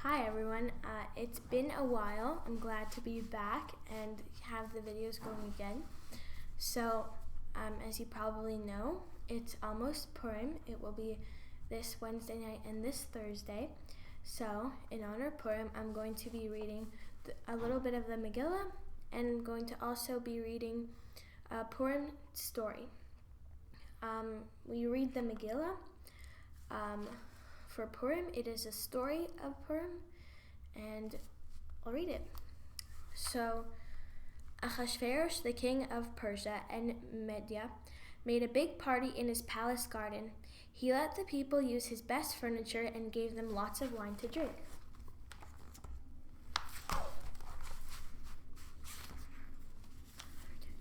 Hi everyone, it's been a while. I'm glad to be back and have the videos going again. So, as you probably know, it's almost Purim. It will be this Wednesday night and this Thursday. So, in honor of Purim, I'm going to be reading a little bit of the Megillah, and I'm going to also be reading a Purim story. We read the Megillah. For Purim, it is a story of Purim, and I'll read it. So, Ahasuerus, the king of Persia and Media, made a big party in his palace garden. He let the people use his best furniture and gave them lots of wine to drink.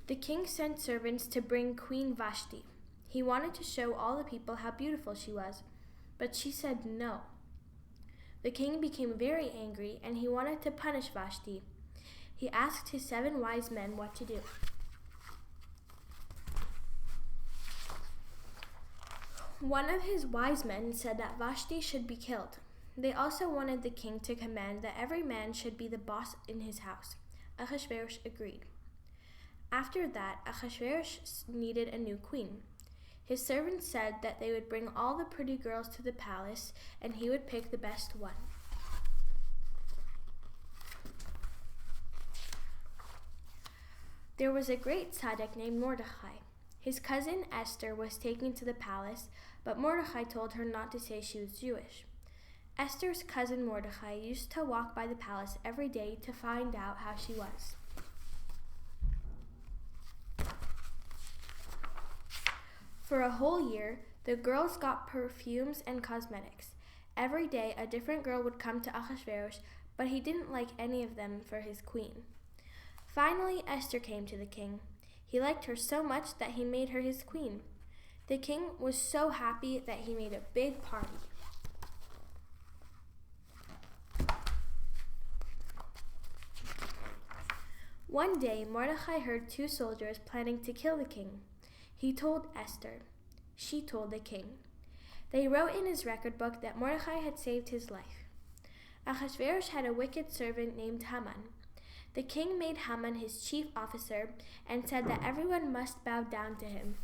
The king sent servants to bring Queen Vashti. He wanted to show all the people how beautiful she was, but she said no. The king became very angry and he wanted to punish Vashti. He asked his 7 wise men what to do. One of his wise men said that Vashti should be killed. They also wanted the king to command that every man should be the boss in his house. Ahasuerus agreed. After that, Ahasuerus needed a new queen. His servants said that they would bring all the pretty girls to the palace, and he would pick the best one. There was a great tzaddik named Mordechai. His cousin Esther was taken to the palace, but Mordechai told her not to say she was Jewish. Esther's cousin Mordechai used to walk by the palace every day to find out how she was. For a whole year, the girls got perfumes and cosmetics. Every day, a different girl would come to Ahasuerus, but he didn't like any of them for his queen. Finally, Esther came to the king. He liked her so much that he made her his queen. The king was so happy that he made a big party. One day, Mordechai heard 2 soldiers planning to kill the king. He told Esther. She told the king. They wrote in his record book that Mordechai had saved his life. Ahasuerus had a wicked servant named Haman. The king made Haman his chief officer and said that everyone must bow down to him.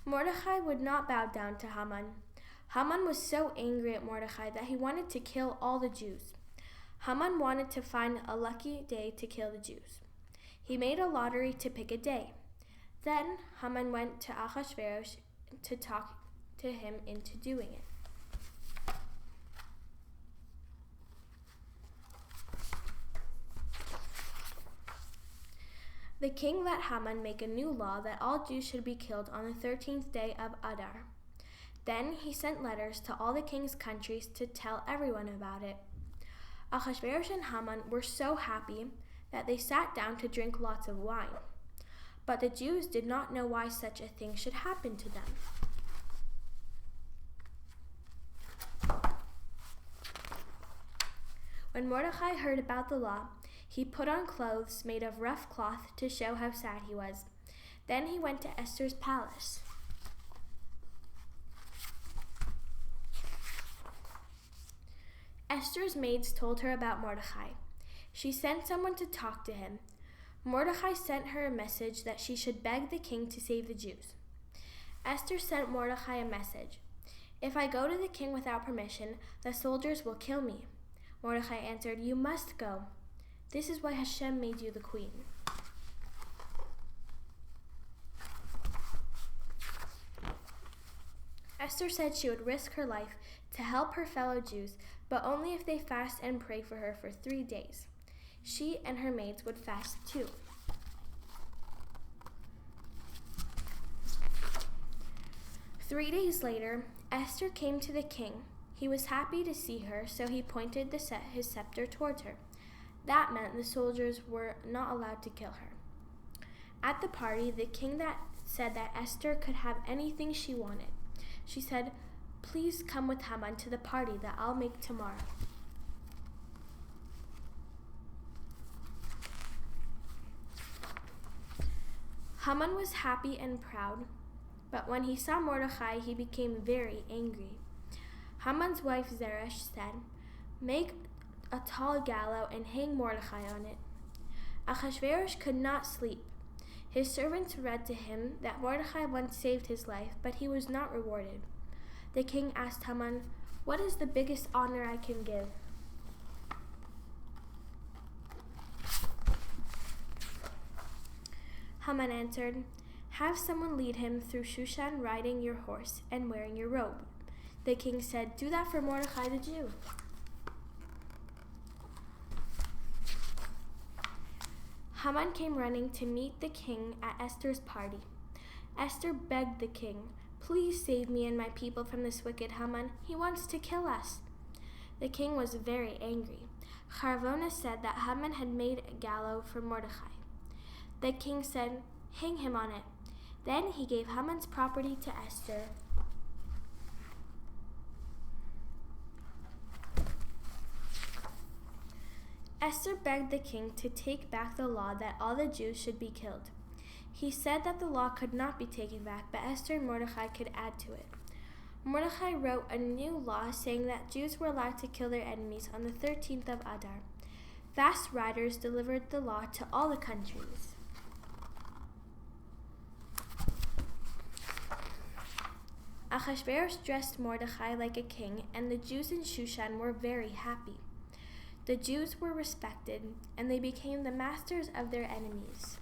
Mordechai would not bow down to Haman. Haman was so angry at Mordechai that he wanted to kill all the Jews. Haman wanted to find a lucky day to kill the Jews. He made a lottery to pick a day. Then Haman went to Ahasuerus to talk to him into doing it. The king let Haman make a new law that all Jews should be killed on the 13th day of Adar. Then he sent letters to all the king's countries to tell everyone about it. Ahasuerus and Haman were so happy that they sat down to drink lots of wine. But the Jews did not know why such a thing should happen to them. When Mordechai heard about the law, he put on clothes made of rough cloth to show how sad he was. Then he went to Esther's palace. Esther's maids told her about Mordechai. She sent someone to talk to him. Mordechai sent her a message that she should beg the king to save the Jews. Esther sent Mordechai a message. If I go to the king without permission, the soldiers will kill me. Mordechai answered, You must go. This is why Hashem made you the queen. Esther said she would risk her life to help her fellow Jews, but only if they fast and pray for her for 3 days. She and her maids would fast too. Three days later, Esther came to the king. He was happy to see her, so he pointed his scepter towards her. That meant the soldiers were not allowed to kill her. At the party, the king said that Esther could have anything she wanted. She said, Please come with Haman to the party that I'll make tomorrow. Haman was happy and proud. But when he saw Mordecai, he became very angry. Haman's wife Zeresh said, "Make a tall gallows and hang Mordecai on it." Ahasuerus could not sleep. His servants read to him that Mordecai once saved his life, but he was not rewarded. The king asked Haman, "What is the biggest honor I can give?" Haman answered, "Have someone lead him through Shushan riding your horse and wearing your robe." The king said, "Do that for Mordecai the Jew." Haman came running to meet the king at Esther's party. Esther begged the king, "Please save me and my people from this wicked Haman. He wants to kill us." The king was very angry. Harvona said that Haman had made a gallows for Mordecai. The king said, "Hang him on it." Then he gave Haman's property to Esther. Esther begged the king to take back the law that all the Jews should be killed. He said that the law could not be taken back, but Esther and Mordecai could add to it. Mordecai wrote a new law saying that Jews were allowed to kill their enemies on the 13th of Adar. Fast riders delivered the law to all the countries. Ahasuerus dressed Mordecai like a king, and the Jews in Shushan were very happy. The Jews were respected, and they became the masters of their enemies.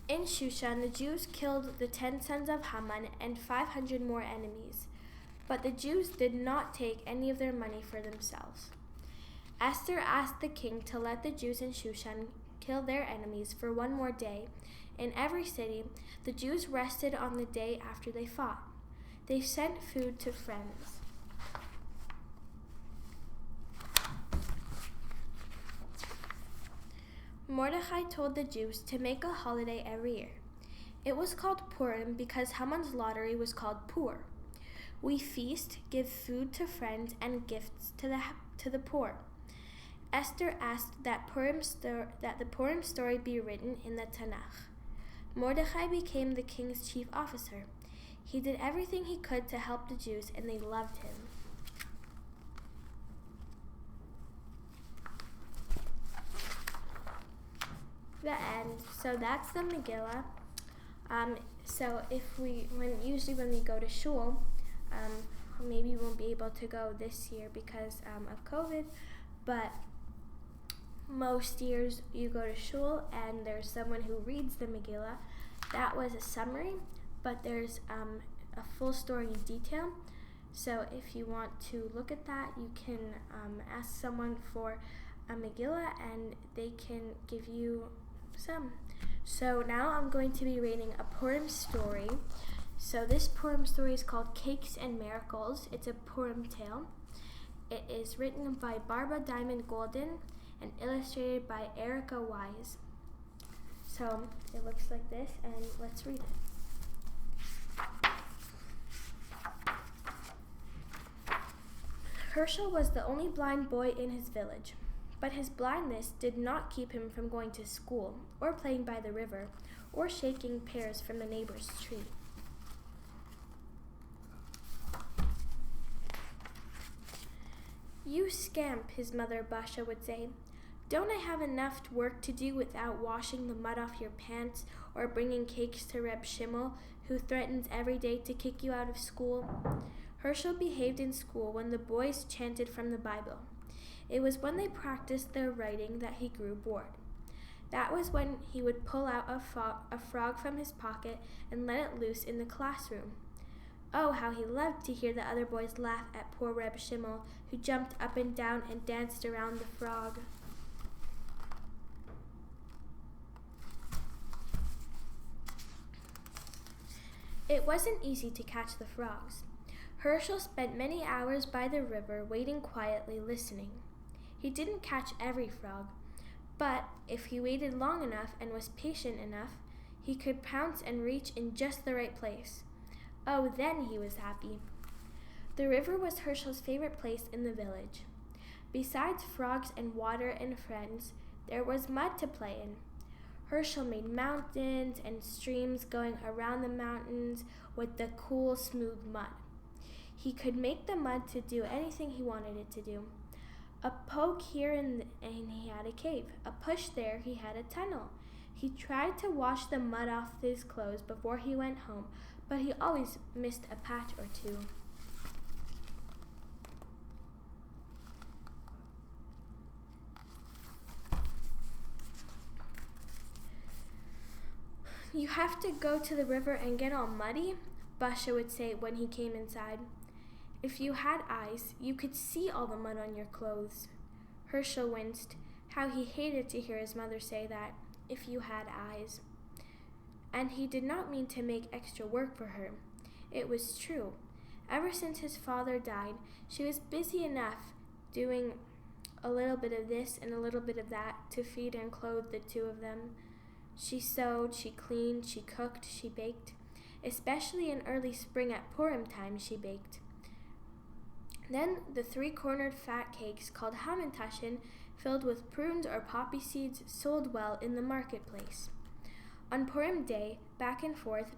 In Shushan, the Jews killed the 10 sons of Haman and 500 more enemies, but the Jews did not take any of their money for themselves. Esther asked the king to let the Jews in Shushan kill their enemies for one more day. In every city, the Jews rested on the day after they fought. They sent food to friends. Mordecai told the Jews to make a holiday every year. It was called Purim because Haman's lottery was called Pur. We feast, give food to friends, and gifts to the poor. Esther asked that the Purim story be written in the Tanakh. Mordecai became the king's chief officer. He did everything he could to help the Jews, and they loved him. The end. So that's the Megillah. So when we go to shul, maybe we won't be able to go this year because of COVID, but most years you go to shul and there's someone who reads the Megillah. That was a summary, but there's a full story in detail. So if you want to look at that, you can ask someone for a Megillah and they can give you some. So now I'm going to be reading a Purim story. So this Purim story is called Cakes and Miracles. It's a Purim tale. It is written by Barbara Diamond Golden and illustrated by Erica Wise. So it looks like this, and let's read it. Herschel was the only blind boy in his village, but his blindness did not keep him from going to school, or playing by the river, or shaking pears from the neighbor's tree. "You scamp," his mother Basha would say. "Don't I have enough work to do without washing the mud off your pants or bringing cakes to Reb Shimel, who threatens every day to kick you out of school?" Herschel behaved in school when the boys chanted from the Bible. It was when they practiced their writing that he grew bored. That was when he would pull out a frog from his pocket and let it loose in the classroom. Oh, how he loved to hear the other boys laugh at poor Reb Shimel, who jumped up and down and danced around the frog. It wasn't easy to catch the frogs. Herschel spent many hours by the river waiting quietly, listening. He didn't catch every frog, but if he waited long enough and was patient enough, he could pounce and reach in just the right place. Oh, then he was happy. The river was Herschel's favorite place in the village. Besides frogs and water and friends, There was mud to play in. Herschel made mountains and streams going around the mountains with the cool, smooth mud. He could make the mud to do anything he wanted it to do. A poke here and he had a cave. A push there, he had a tunnel. He tried to wash the mud off his clothes before he went home, but he always missed a patch or two. You have to go to the river and get all muddy, Basha would say when he came inside. If you had eyes, you could see all the mud on your clothes. Herschel winced. How he hated to hear his mother say that, if you had eyes. And he did not mean to make extra work for her. It was true. Ever since his father died, she was busy enough doing a little bit of this and a little bit of that to feed and clothe the two of them. She sewed, she cleaned, she cooked, she baked. Especially in early spring at Purim time, she baked. Then the three-cornered fat cakes called hamantaschen, filled with prunes or poppy seeds, sold well in the marketplace. On Purim day, back and forth,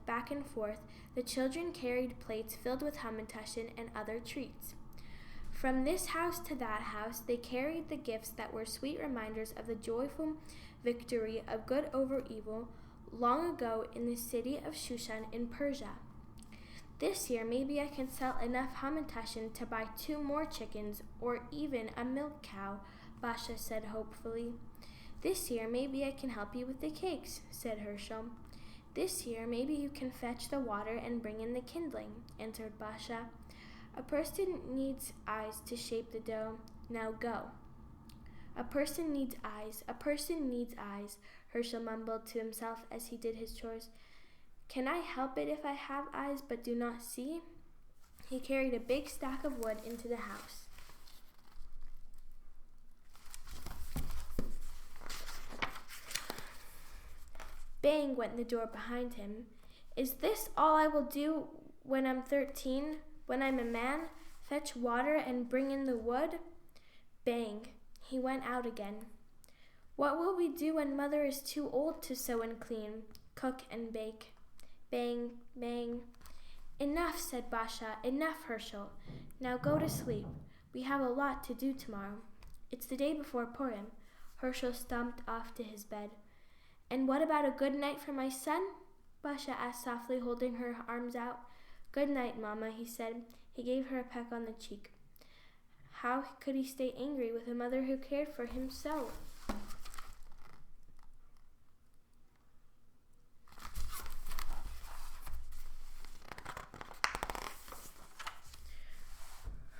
the children carried plates filled with hamantaschen and other treats. From this house to that house, they carried the gifts that were sweet reminders of the joyful victory of good over evil long ago in the city of Shushan in Persia. This year, maybe I can sell enough hamantaschen to buy 2 more chickens or even a milk cow, Basha said hopefully. This year, maybe I can help you with the cakes, said Herschel. This year, maybe you can fetch the water and bring in the kindling, answered Basha. A person needs eyes to shape the dough. Now go. A person needs eyes, Herschel mumbled to himself as he did his chores. Can I help it if I have eyes but do not see? He carried a big stack of wood into the house. Bang went the door behind him. Is this all I will do when I'm 13? When I'm a man? Fetch water and bring in the wood? Bang. He went out again. What will we do when Mother is too old to sew and clean, cook and bake? Bang, bang. Enough, said Basha. Enough, Herschel. Now go to sleep. We have a lot to do tomorrow. It's the day before Purim. Herschel stumped off to his bed. And what about a good night for my son? Basha asked softly, holding her arms out. Good night, Mama, he said. He gave her a peck on the cheek. How could he stay angry with a mother who cared for him so?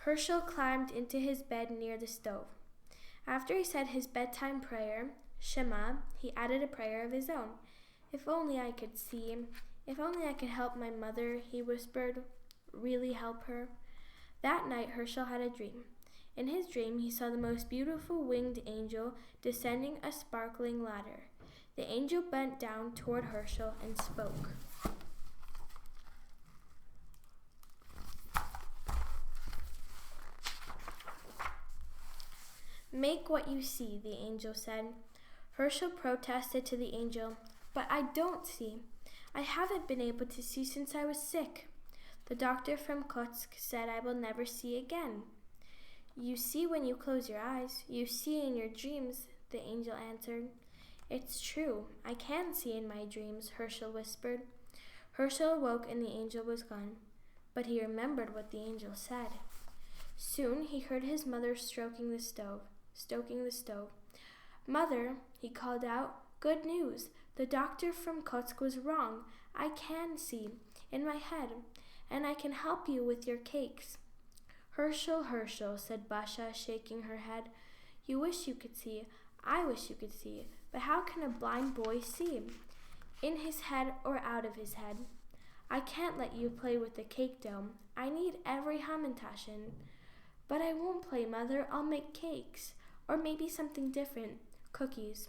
Herschel climbed into his bed near the stove. After he said his bedtime prayer, Shema, he added a prayer of his own. If only I could see. If only I could help my mother, he whispered. Really help her. That night Herschel had a dream. In his dream he saw the most beautiful winged angel descending a sparkling ladder. The angel bent down toward Herschel and spoke. Make what you see, the angel said. Herschel protested to the angel, but I don't see. I haven't been able to see since I was sick. The doctor from Kotsk said I will never see again. You see when you close your eyes. You see in your dreams, the angel answered. It's true. I can see in my dreams, Herschel whispered. Herschel awoke and the angel was gone, but he remembered what the angel said. Soon he heard his mother stoking the stove. Mother, he called out, good news. The doctor from Kotsk was wrong. I can see, in my head, and I can help you with your cakes. Herschel, Herschel, said Basha, shaking her head. You wish you could see. I wish you could see. But how can a blind boy see? In his head or out of his head? I can't let you play with the cake dough. I need every hamantaschen. But I won't play, Mother. I'll make cakes. Or maybe something different. Cookies.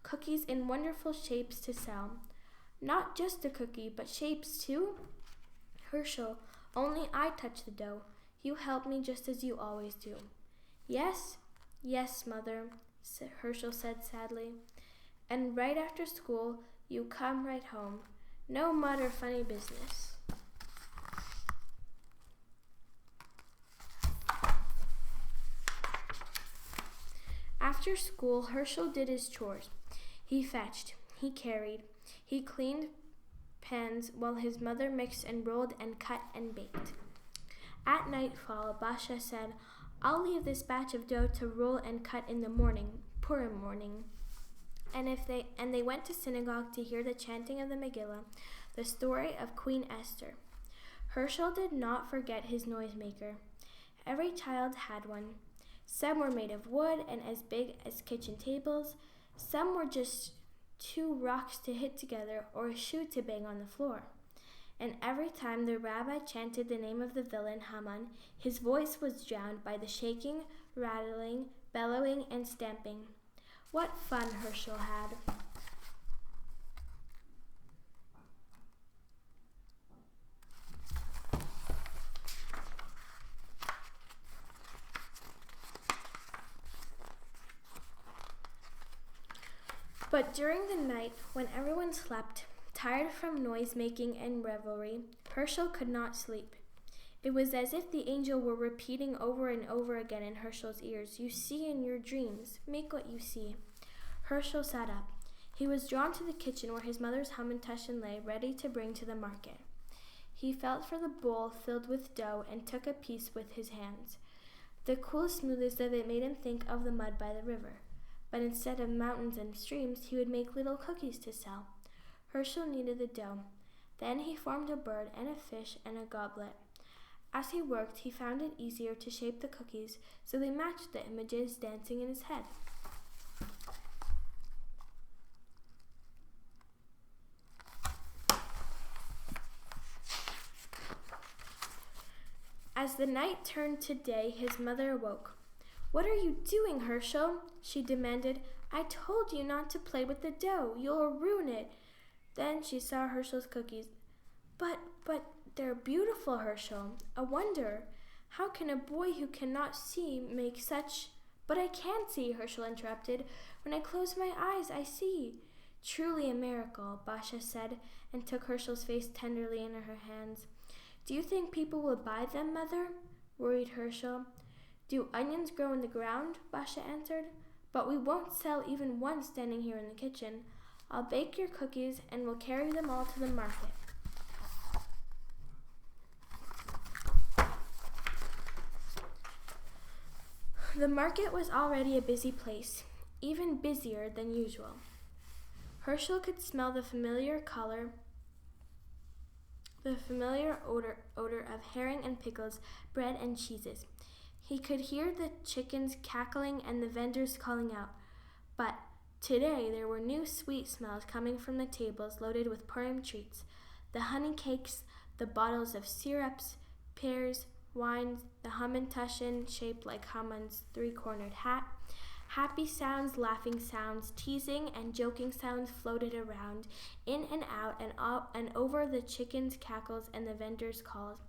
Cookies in wonderful shapes to sell. Not just a cookie, but shapes too? Herschel, only I touch the dough. You help me just as you always do. Yes? Yes, Mother. Herschel said sadly. "And right after school, you come right home. No mud or funny business." After school, Herschel did his chores. He fetched, he carried, he cleaned pans while his mother mixed and rolled and cut and baked. At nightfall, Basha said, "I'll leave this batch of dough to roll and cut in the morning, Purim morning." And they went to synagogue to hear the chanting of the Megillah, the story of Queen Esther. Herschel did not forget his noisemaker. Every child had one. Some were made of wood and as big as kitchen tables. Some were just two rocks to hit together or a shoe to bang on the floor. And every time the rabbi chanted the name of the villain Haman, his voice was drowned by the shaking, rattling, bellowing, and stamping. What fun Herschel had! But during the night, when everyone slept, tired from noise-making and revelry, Herschel could not sleep. It was as if the angel were repeating over and over again in Herschel's ears, "You see in your dreams, make what you see." Herschel sat up. He was drawn to the kitchen where his mother's hamantaschen lay, ready to bring to the market. He felt for the bowl filled with dough and took a piece with his hands. The cool smoothness of it made him think of the mud by the river. But instead of mountains and streams, he would make little cookies to sell. Herschel kneaded the dough. Then he formed a bird and a fish and a goblet. As he worked, he found it easier to shape the cookies so they matched the images dancing in his head. As the night turned to day, his mother awoke. "What are you doing, Herschel?" she demanded. "I told you not to play with the dough. You'll ruin it." Then she saw Herschel's cookies. But they're beautiful, Herschel. A wonder. How can a boy who cannot see make such—" "But I can see," Herschel interrupted. "When I close my eyes, I see." "Truly a miracle," Basha said, and took Herschel's face tenderly in her hands. "Do you think people will buy them, Mother?" worried Herschel. "Do onions grow in the ground?" Basha answered. "But we won't sell even one standing here in the kitchen. I'll bake your cookies and we'll carry them all to the market." The market was already a busy place, even busier than usual. Herschel could smell the familiar odor of herring and pickles, bread and cheeses. He could hear the chickens cackling and the vendors calling out. But today there were new sweet smells coming from the tables loaded with Purim treats, the honey cakes, the bottles of syrups, pears, wines, the hamantaschen shaped like Haman's three-cornered hat. Happy sounds, laughing sounds, teasing and joking sounds floated around, in and out and over the chickens' cackles and the vendors' calls.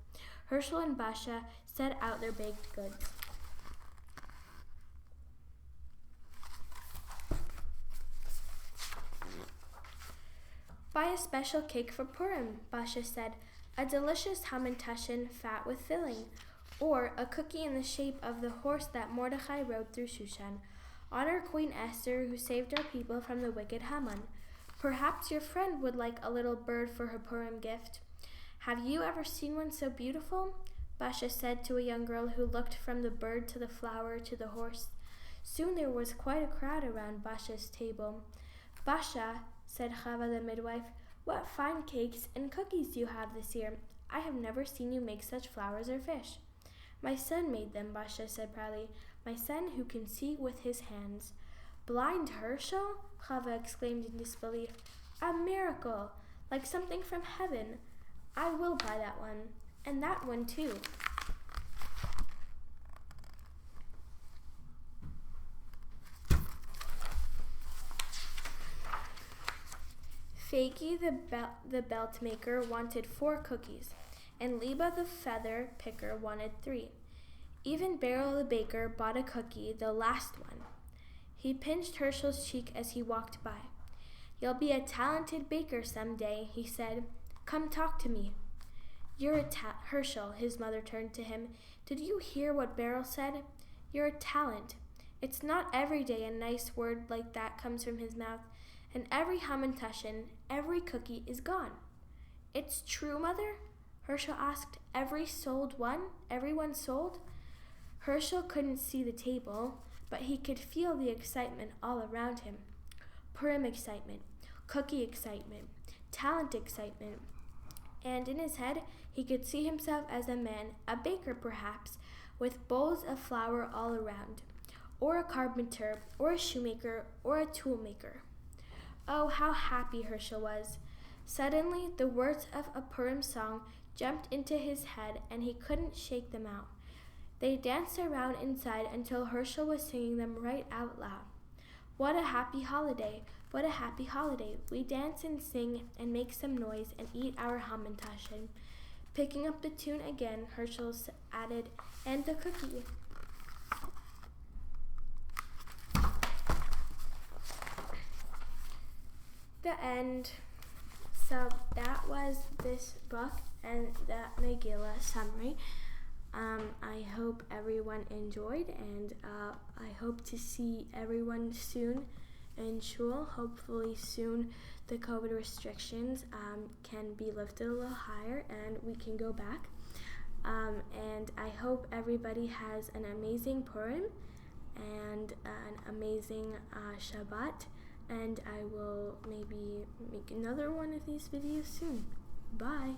Herschel and Basha set out their baked goods. "Buy a special cake for Purim," Basha said, "a delicious hamantaschen fat with filling, or a cookie in the shape of the horse that Mordecai rode through Shushan. Honor Queen Esther, who saved our people from the wicked Haman. Perhaps your friend would like a little bird for her Purim gift. Have you ever seen one so beautiful?" Basha said to a young girl who looked from the bird to the flower to the horse. Soon there was quite a crowd around Basha's table. "Basha," said Chava the midwife, "what fine cakes and cookies you have this year. I have never seen you make such flowers or fish." "My son made them," Basha said proudly. "My son who can see with his hands." "Blind Herschel?" Chava exclaimed in disbelief. "A miracle, like something from heaven. I will buy that one, and that one too." Fagi the belt maker wanted 4 cookies, and Liba the feather picker wanted 3. Even Beryl the baker bought a cookie, the last one. He pinched Herschel's cheek as he walked by. "You'll be a talented baker someday," he said. "Come talk to me." "You're a Herschel," his mother turned to him. "Did you hear what Beryl said? You're a talent. It's not every day a nice word like that comes from his mouth, and every hamantashen, every cookie is gone." "It's true, Mother?" Herschel asked. Everyone sold? Herschel couldn't see the table, but he could feel the excitement all around him. Purim excitement, cookie excitement, talent excitement. And in his head, he could see himself as a man, a baker perhaps, with bowls of flour all around, or a carpenter, or a shoemaker, or a toolmaker. Oh, how happy Herschel was. Suddenly, the words of a Purim song jumped into his head, and he couldn't shake them out. They danced around inside until Herschel was singing them right out loud. "What a happy holiday! What a happy holiday! We dance and sing and make some noise and eat our hamantashen." Picking up the tune again, Herschel added, "And the cookie." The end. So that was this book and the Megillah summary. I hope everyone enjoyed, and I hope to see everyone soon in shul. Hopefully soon the COVID restrictions can be lifted a little higher and we can go back. And I hope everybody has an amazing Purim and an amazing Shabbat. And I will maybe make another one of these videos soon. Bye.